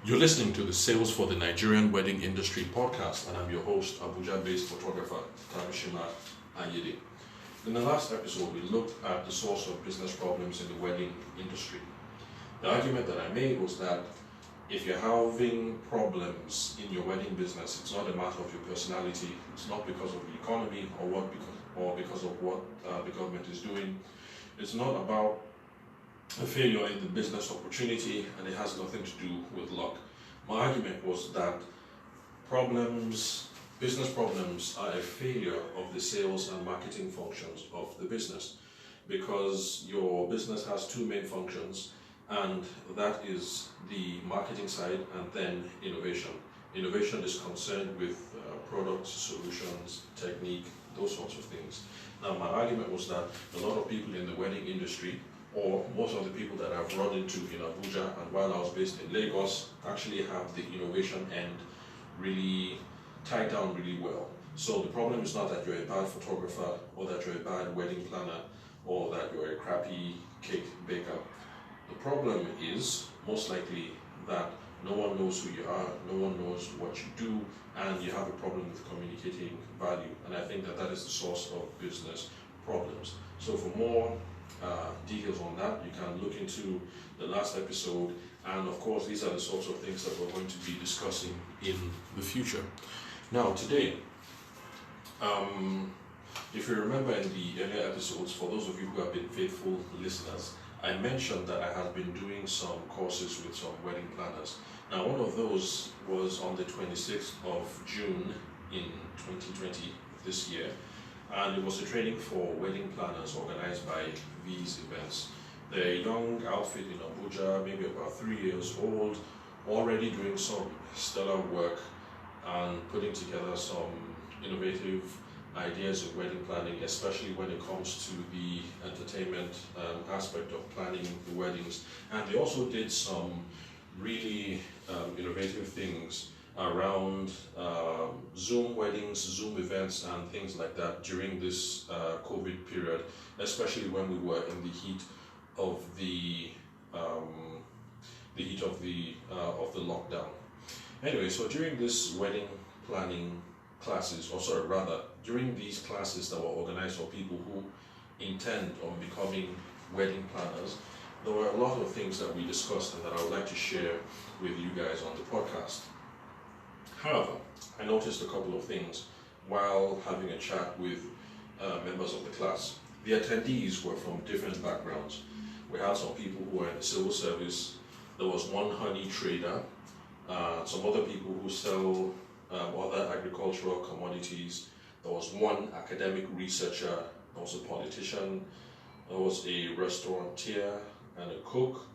You're listening to the Sales for the Nigerian Wedding Industry podcast, and I'm your host, Abuja-based photographer Tamishima Ayede. In the last episode, we looked at the source of business problems in the wedding industry. The argument that I made was that if you're having problems in your wedding business, it's not a matter of your personality, it's not because of the economy or because of what the government is doing. It's not about a failure in the business opportunity, and it has nothing to do with luck. My argument was that business problems are a failure of the sales and marketing functions of the business, because your business has two main functions, and that is the marketing side and then innovation. Innovation is concerned with products, solutions, technique, those sorts of things. Now, my argument was that a lot of people in the wedding industry, or most of the people that I've run into in Abuja and while I was based in Lagos, actually have the innovation end really tied down really well. So the problem is not that you're a bad photographer, or that you're a bad wedding planner, or that you're a crappy cake baker. The problem is most likely that no one knows who you are, no one knows what you do, and you have a problem with communicating value. And I think that that is the source of business problems. So for more details on that, you can look into the last episode, and of course these are the sorts of things that we're going to be discussing in the future. Now today, if you remember in the earlier episodes, for those of you who have been faithful listeners, I mentioned that I had been doing some courses with some wedding planners. Now one of those was on the 26th of June in 2020, this year, and it was a training for wedding planners organized by these events. They're a young outfit in Abuja, maybe about 3 years old, already doing some stellar work and putting together some innovative ideas of wedding planning, especially when it comes to the entertainment aspect of planning the weddings. And they also did some really innovative things around Zoom weddings, Zoom events, and things like that during this COVID period, especially when we were in the heat of the lockdown. Anyway, so during this wedding planning classes, or sorry, rather, during these classes that were organized for people who intend on becoming wedding planners, there were a lot of things that we discussed and that I would like to share with you guys on the podcast. However, I noticed a couple of things while having a chat with members of the class. The attendees were from different backgrounds. We had some people who were in the civil service. There was one honey trader, some other people who sell other agricultural commodities. There was one academic researcher, there was a politician, there was a restaurateur and a cook,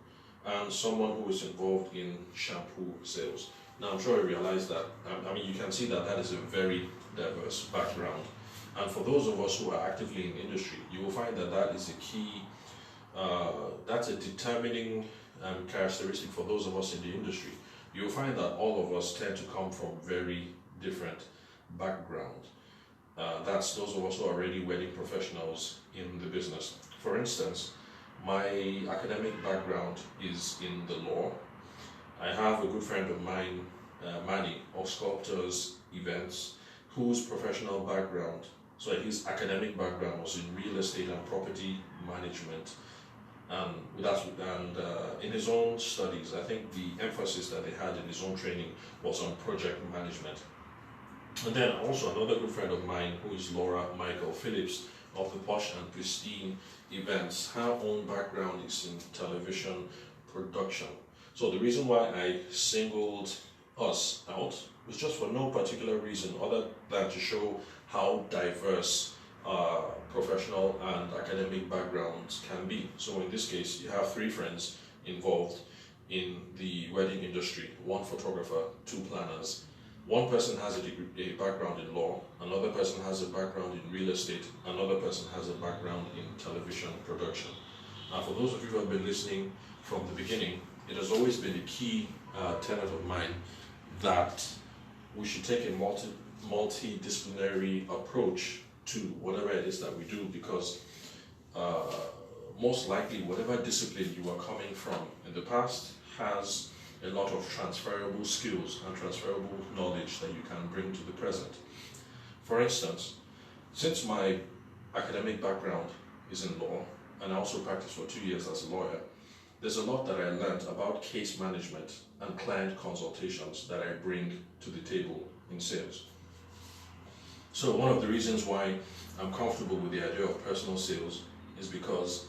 and someone who was involved in shampoo sales. Now I'm sure you realize that, you can see that that is a very diverse background. And for those of us who are actively in the industry, you will find that that is a key, that's a determining characteristic for those of us in the industry. You'll find that all of us tend to come from very different backgrounds. That's those of us who are already wedding professionals in the business. For instance, my academic background is in the law. I have a good friend of mine, Manny, of Sculptors Events, whose professional background, so his academic background was in real estate and property management. And in his own studies, I think the emphasis that they had in his own training was on project management. And then also another good friend of mine, who is Laura Michael Phillips of the Posh and Pristine Events. Her own background is in television production. So the reason why I singled us out was just for no particular reason other than to show how diverse professional and academic backgrounds can be. So in this case, you have three friends involved in the wedding industry, one photographer, two planners. One person has a background in law, another person has a background in real estate, another person has a background in television production. Now, for those of you who have been listening from the beginning, it has always been a key tenet of mine that we should take a multidisciplinary approach to whatever it is that we do, because most likely whatever discipline you are coming from in the past has a lot of transferable skills and transferable knowledge that you can bring to the present. For instance, since my academic background is in law, and I also practiced for 2 years as a lawyer, there's a lot that I learned about case management and client consultations that I bring to the table in sales. So one of the reasons why I'm comfortable with the idea of personal sales is because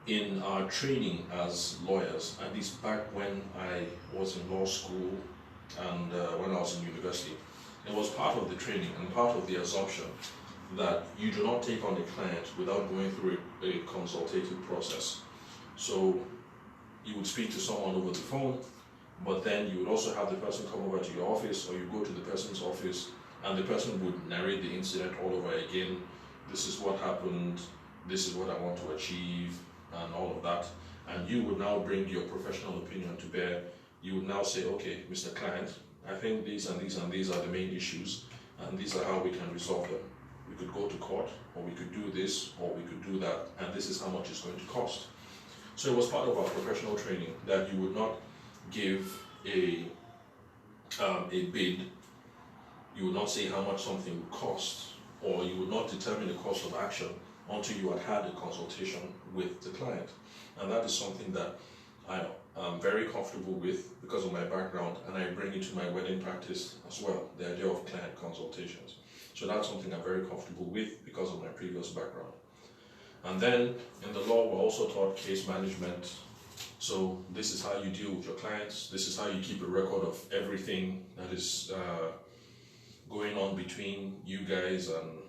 in our training as lawyers, at least back when I was in law school and when I was in university, it was part of the training and part of the assumption that you do not take on a client without going through a consultative process. So you would speak to someone over the phone, but then you would also have the person come over to your office, or you go to the person's office and the person would narrate the incident all over again. This is what happened, this is what I want to achieve, and all of that. And you would now bring your professional opinion to bear. You would now say, okay, Mr. Client, I think these and these and these are the main issues, and these are how we can resolve them. We could go to court, or we could do this, or we could do that, and this is how much it's going to cost. So it was part of our professional training that you would not give a bid, you would not say how much something would cost, or you would not determine the course of action until you had had a consultation with the client. And that is something that I am very comfortable with because of my background, and I bring it to my wedding practice as well, the idea of client consultations. So that's something I'm very comfortable with because of my previous background. And then in the law, we're also taught case management. So this is how you deal with your clients. This is how you keep a record of everything that is going on between you guys and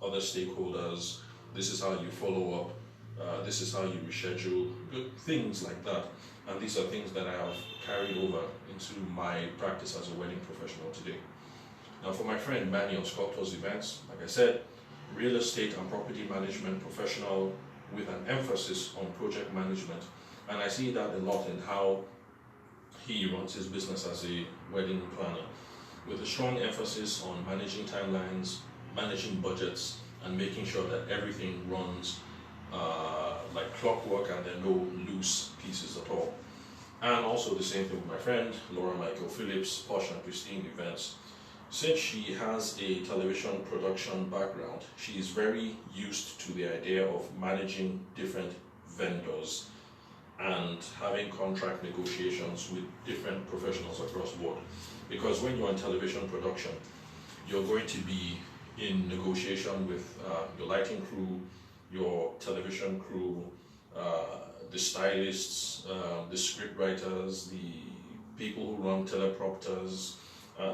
other stakeholders. This is how you follow up. This is how you reschedule, things like that. And these are things that I have carried over into my practice as a wedding professional today. Now for my friend Manny of Sculptors Events, like I said, real estate and property management professional with an emphasis on project management. And I see that a lot in how he runs his business as a wedding planner, with a strong emphasis on managing timelines, managing budgets, and making sure that everything runs like clockwork and there are no loose pieces at all. And also the same thing with my friend Laura Michael Phillips, Posh and Pristine Events. Since she has a television production background, she is very used to the idea of managing different vendors and having contract negotiations with different professionals across board. Because when you're in television production, you're going to be in negotiation with your lighting crew, your television crew, the stylists, the script writers, the people who run teleprompters.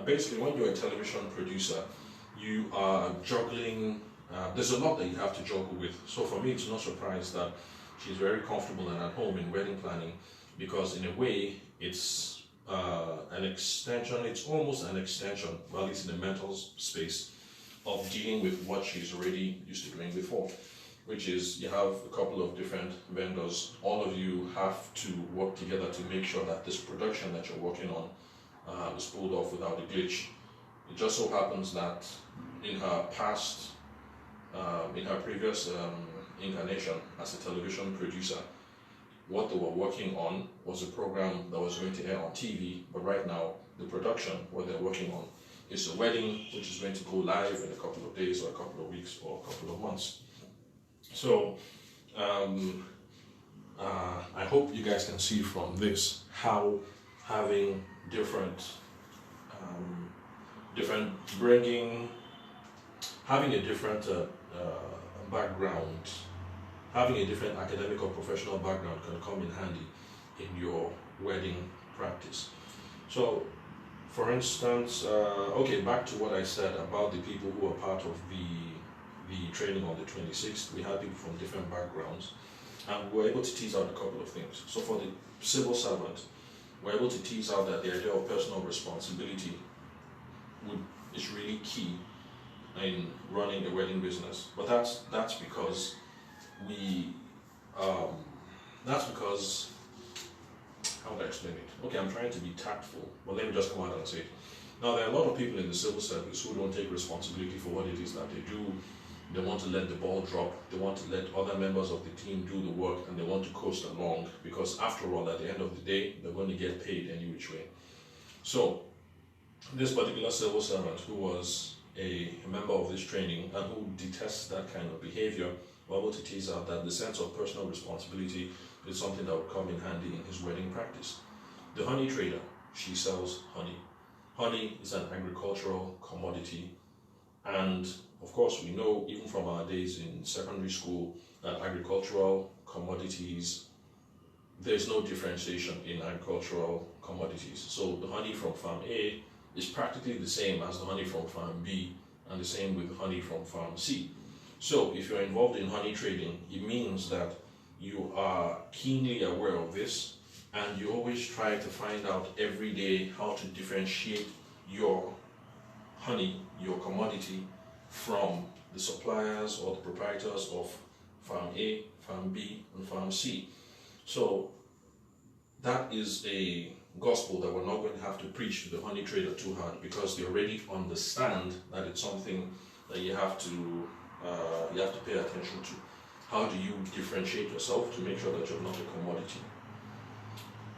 Basically, when you're a television producer, you are juggling, there's a lot that you have to juggle with. So for me, it's no surprise that she's very comfortable and at home in wedding planning, because in a way, it's an extension, it's almost an extension, well, at least in the mental space, of dealing with what she's already used to doing before, which is you have a couple of different vendors. All of you have to work together to make sure that this production that you're working on is pulled off without a glitch. It just so happens that in her past, in her previous incarnation as a television producer, what they were working on was a program that was going to air on TV, but right now the production, what they're working on, is a wedding which is going to go live in a couple of days or a couple of weeks or a couple of months. So I hope you guys can see from this how having having a different background, having a different academic or professional background can come in handy in your wedding practice. So, for instance, okay, back to what I said about the people who are part of the training on the 26th. We had people from different backgrounds, and we were able to tease out a couple of things. So for the civil servant, we're able to tease out that the idea of personal responsibility is really key in running a wedding business. But that's because how would I explain it? Okay, I'm trying to be tactful, but let me just come out and say it. Now, there are a lot of people in the civil service who don't take responsibility for what it is that they do. They want to let the ball drop, they want to let other members of the team do the work, and they want to coast along, because after all, at the end of the day, they're going to get paid any which way. So this particular civil servant, who was a member of this training and who detests that kind of behavior, were able to tease out that the sense of personal responsibility is something that would come in handy in his wedding practice. The honey trader, she sells honey. Honey is an agricultural commodity, and of course we know even from our days in secondary school that agricultural commodities, there's no differentiation in agricultural commodities. So the honey from farm A is practically the same as the honey from farm B, and the same with honey from farm C. So if you're involved in honey trading, it means that you are keenly aware of this, and you always try to find out every day how to differentiate your honey, your commodity, from the suppliers or the proprietors of farm A, farm B, and farm C. So that is a gospel that we're not going to have to preach to the honey trader too hard, because they already understand that it's something that you have to pay attention to. How do you differentiate yourself to make sure that you're not a commodity?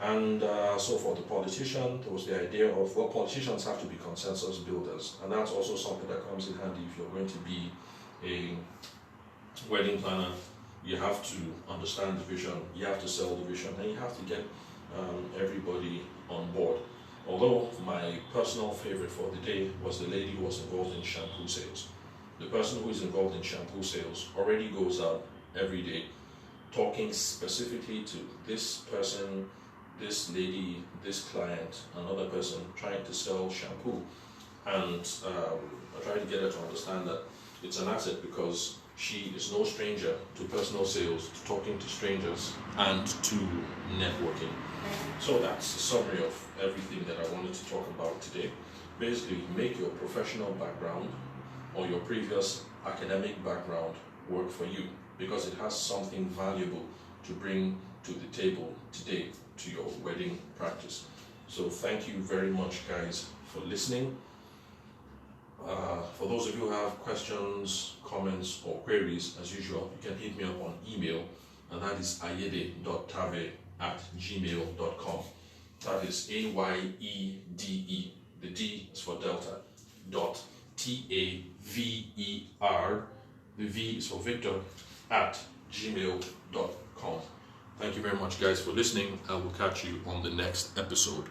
And so for the politician, there was the idea of, well, politicians have to be consensus builders, and that's also something that comes in handy if you're going to be a wedding planner. You have to understand the vision, you have to sell the vision, and you have to get everybody on board. Although my personal favorite for the day was the lady who was involved in shampoo sales. The person who is involved in shampoo sales already goes out every day talking specifically to this person, this lady, this client, another person, trying to sell shampoo. And I try to get her to understand that it's an asset, because she is no stranger to personal sales, to talking to strangers, and to networking. So that's the summary of everything that I wanted to talk about today. Basically, make your professional background or your previous academic background work for you, because it has something valuable to bring to the table today to your wedding practice. So thank you very much, guys, for listening. For those of you who have questions, comments, or queries, as usual, you can hit me up on email, and that is ayede.tave@gmail.com. That is AYEDE. The D is for Delta. TAVER. The V is for Victor, @gmail.com. Thank you very much, guys, for listening. I will catch you on the next episode.